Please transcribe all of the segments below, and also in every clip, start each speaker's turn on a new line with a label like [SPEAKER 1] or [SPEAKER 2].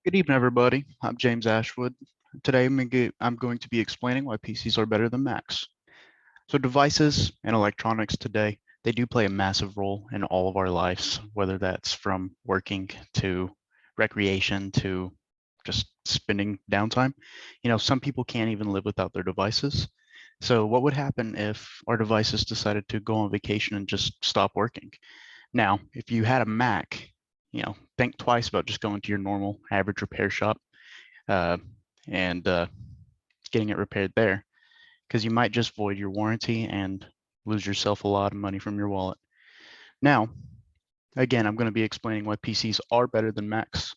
[SPEAKER 1] Good evening, everybody. I'm James Ashwood. Today, I'm going to be explaining why PCs are better than Macs. So devices and electronics today, they do play a massive role in all of our lives, whether that's from working to recreation to just spending downtime. Some people can't even live without their devices. So what would happen if our devices decided to go on vacation and just stop working? Now, if you had a Mac, think twice about just going to your normal average repair shop uh, and getting it repaired there, because you might just void your warranty and lose yourself a lot of money from your wallet. Now, again, I'm going to be explaining why PCs are better than Macs.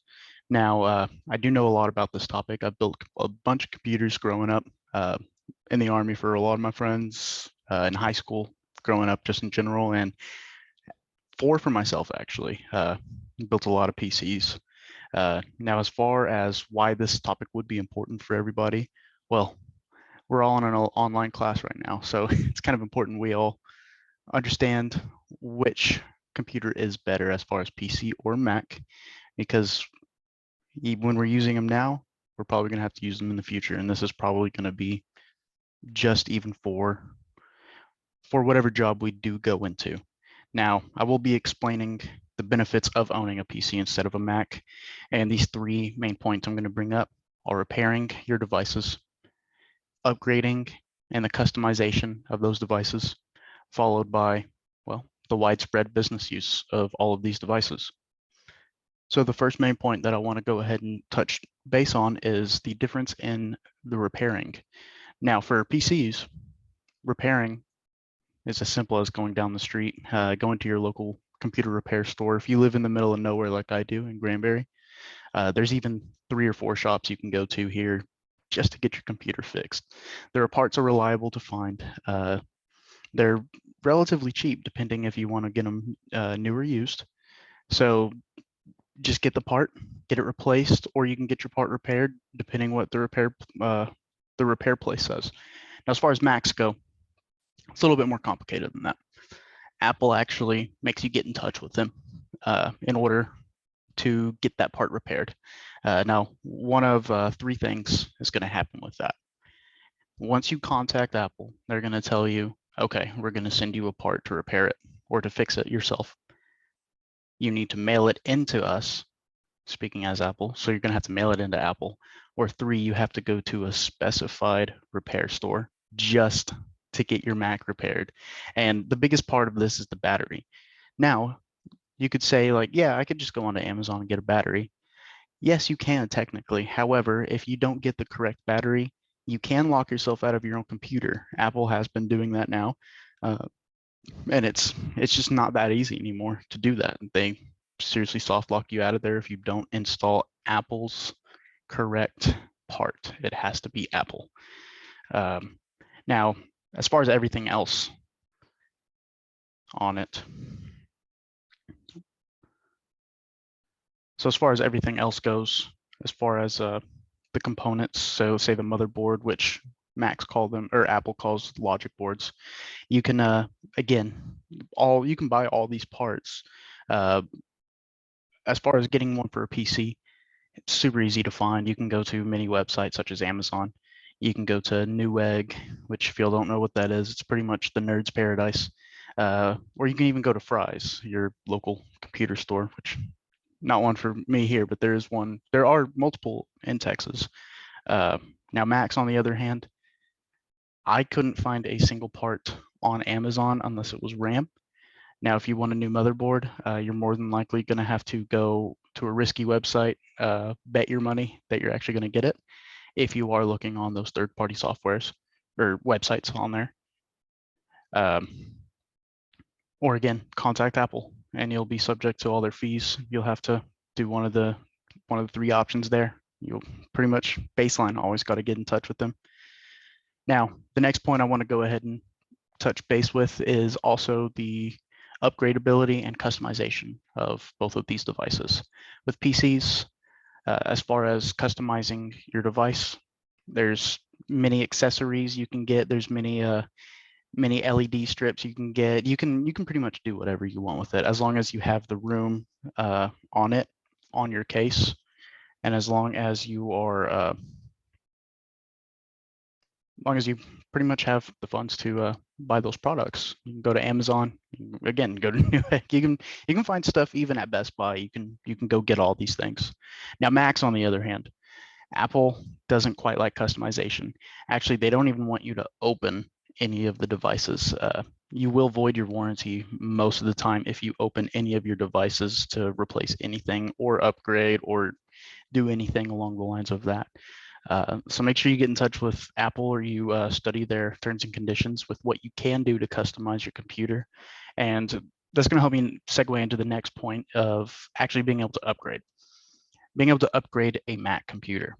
[SPEAKER 1] Now, I do know a lot about this topic. I've built a bunch of computers growing up in the Army for a lot of my friends, in high school, growing up just in general, and four for myself, actually. Built a lot of PCs. Now, as far as why this topic would be important for everybody, well, we're all in an online class right now, so it's kind of important we all understand which computer is better as far as PC or Mac, because when we're using them now, we're probably going to have to use them in the future, and this is probably going to be just even for whatever job we do go into. Now, I will be explaining the benefits of owning a PC instead of a Mac, and these three main points I'm going to bring up are repairing your devices, upgrading, and the customization of those devices, followed by, well, the widespread business use of all of these devices. So the first main point that I want to go ahead and touch base on is the difference in the repairing. Now, for PCs, repairing is as simple as going down the street, going to your local computer repair store. If you live in the middle of nowhere like I do in Granbury, there's even 3 or 4 shops you can go to here just to get your computer fixed. Their parts are reliable to find. They're relatively cheap, depending if you want to get them new or used. So just get the part, get it replaced, or you can get your part repaired, depending what the repair place says. Now, as far as Macs go, it's a little bit more complicated than that. Apple actually makes you get in touch with them in order to get that part repaired. Now, one of 3 things is going to happen with that. Once you contact Apple, they're going to tell you, okay, we're going to send you a part to repair it or to fix it yourself. You need to mail it into us, speaking as Apple, so you're going to have to mail it into Apple. Or 3, you have to go to a specified repair store just to get your Mac repaired. And the biggest part of this is the battery. Now, you could say like, yeah, I could just go onto Amazon and get a battery. Yes, you can technically. However, if you don't get the correct battery, you can lock yourself out of your own computer. Apple has been doing that now. And it's just not that easy anymore to do that. They seriously soft lock you out of there if you don't install Apple's correct part. It has to be Apple. Now, as far as everything else on it, so as far as everything else goes, as far as the components, so say the motherboard, which Macs call them, or Apple calls logic boards, you can again, you can buy all these parts. As far as getting one for a PC, it's super easy to find. You can go to many websites such as Amazon. You can go to Newegg, which if you don't know what that is, it's pretty much the nerd's paradise. Or you can even go to Fry's, your local computer store, which not one for me here, but there is one. There are multiple in Texas. Now, Macs, on the other hand, I couldn't find a single part on Amazon unless it was RAM. Now, if you want a new motherboard, you're more than likely going to have to go to a risky website, bet your money that you're actually going to get it if you are looking on those third-party softwares or websites on there. Or again, contact Apple and you'll be subject to all their fees. You'll have to do one of the 3 options there. You'll pretty much baseline always got to get in touch with them. Now, the next point I want to go ahead and touch base with is also the upgradability and customization of both of these devices. With PCs, as far as customizing your device, there's many accessories you can get. There's many LED strips you can get. You can pretty much do whatever you want with it as long as you have the room on your case. And as long as you are, as long as you pretty much have the funds to buy those products, you can go to Amazon. Again, go to Newegg. You can find stuff even at Best Buy. You can go get all these things. Now, Macs, on the other hand, Apple doesn't quite like customization. Actually, they don't even want you to open any of the devices. You will void your warranty most of the time if you open any of your devices to replace anything or upgrade or do anything along the lines of that. So make sure you get in touch with Apple, or you study their terms and conditions with what you can do to customize your computer. And that's going to help me segue into the next point of actually being able to upgrade. Being able to upgrade a Mac computer.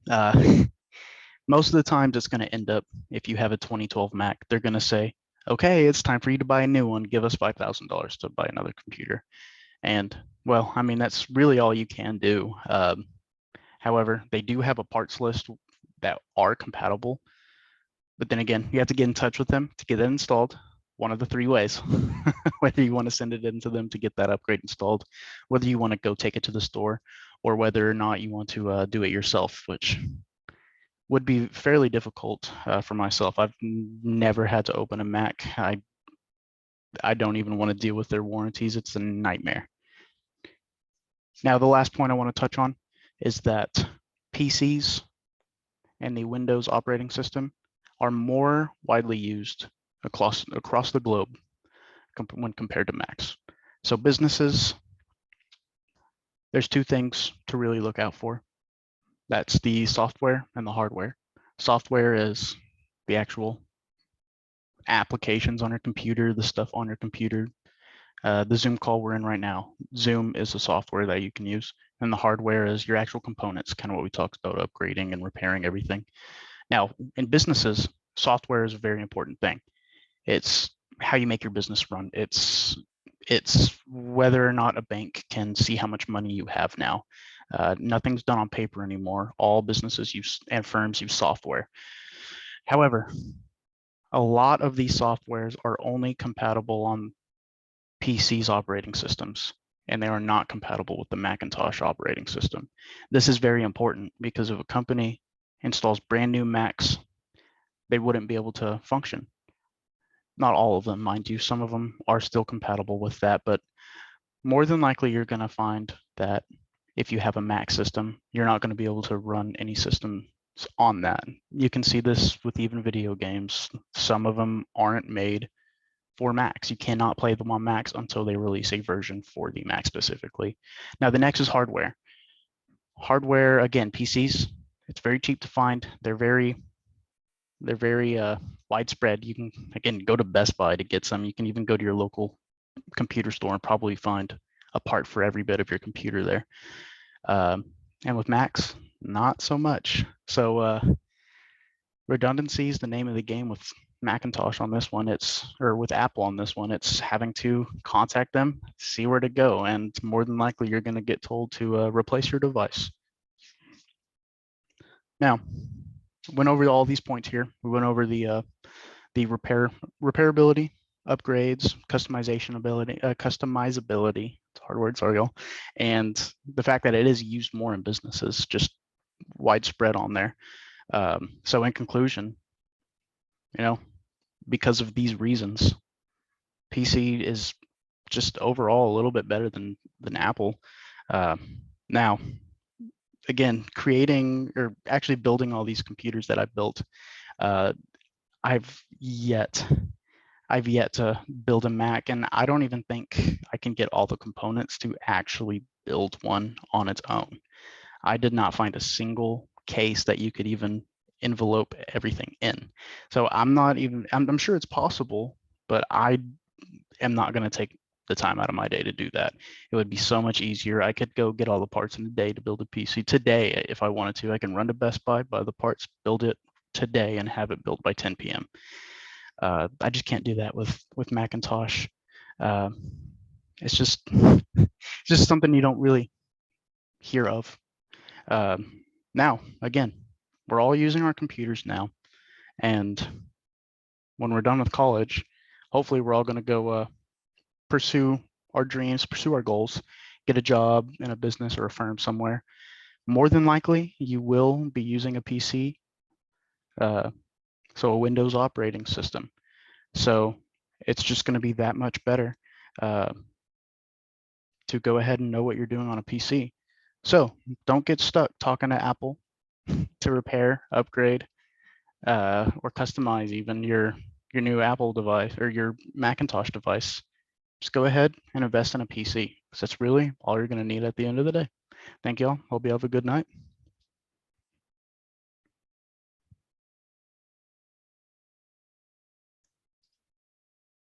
[SPEAKER 1] Most of the time, it's going to end up, if you have a 2012 Mac, they're going to say, okay, it's time for you to buy a new one. Give us $5,000 to buy another computer. And well, I mean, that's really all you can do. However, they do have a parts list that are compatible. But then again, you have to get in touch with them to get it installed. One of the three ways, whether you want to send it into them to get that upgrade installed, whether you want to go take it to the store, or whether or not you want to do it yourself, which would be fairly difficult for myself. I've never had to open a Mac. I don't even want to deal with their warranties. It's a nightmare. Now, the last point I want to touch on is that PCs and the Windows operating system are more widely used across the globe when compared to Macs. So businesses, there's two things to really look out for. That's the software and the hardware. Software is the actual applications on your computer, the stuff on your computer. The Zoom call we're in right now, Zoom is a software that you can use, and the hardware is your actual components, kind of what we talked about, upgrading and repairing everything. Now, in businesses, software is a very important thing. It's how you make your business run. It's whether or not a bank can see how much money you have now. Nothing's done on paper anymore. All businesses use and firms use software. However, a lot of these softwares are only compatible on PC's operating systems, and they are not compatible with the Macintosh operating system. This is very important because if a company installs brand new Macs, they wouldn't be able to function. Not all of them, mind you, some of them are still compatible with that, but more than likely you're going to find that if you have a Mac system, you're not going to be able to run any systems on that. You can see this with even video games. Some of them aren't made for Macs. You cannot play them on Macs until they release a version for the Mac specifically. Now, the next is hardware. Hardware, again, PCs, it's very cheap to find. They're very widespread. You can, again, go to Best Buy to get some. You can even go to your local computer store and probably find a part for every bit of your computer there. And with Macs, not so much. So redundancy is the name of the game with Macintosh on this one. Or with Apple on this one, it's having to contact them, see where to go, and more than likely you're going to get told to replace your device. Now, went over all these points here. We went over the repairability, upgrades, customizability. It's a hard word, sorry y'all, and the fact that it is used more in businesses, just widespread on there. So in conclusion, because of these reasons, PC is just overall a little bit better than Apple. Now, again, creating or actually building all these computers that I've built, I've yet to build a Mac, and I don't even think I can get all the components to actually build one on its own. I did not find a single case that you could even envelope everything in. So I'm sure it's possible, but I am not going to take the time out of my day to do that. It would be so much easier. I could go get all the parts in a day to build a PC today if I wanted to. I can run to Best Buy, buy the parts, build it today, and have it built by 10 p.m. I just can't do that with Macintosh. It's just something you don't really hear of. Now, again, we're all using our computers now, and when we're done with college, hopefully we're all going to go pursue our dreams, pursue our goals, get a job in a business or a firm somewhere, more than likely you will be using a PC, so a Windows operating system. So it's just going to be that much better to go ahead and know what you're doing on a PC. So don't get stuck talking to Apple to repair, upgrade, or customize even your new Apple device or your Macintosh device. Just go ahead and invest in a PC because that's really all you're going to need at the end of the day. Thank you all. Hope you have a good night.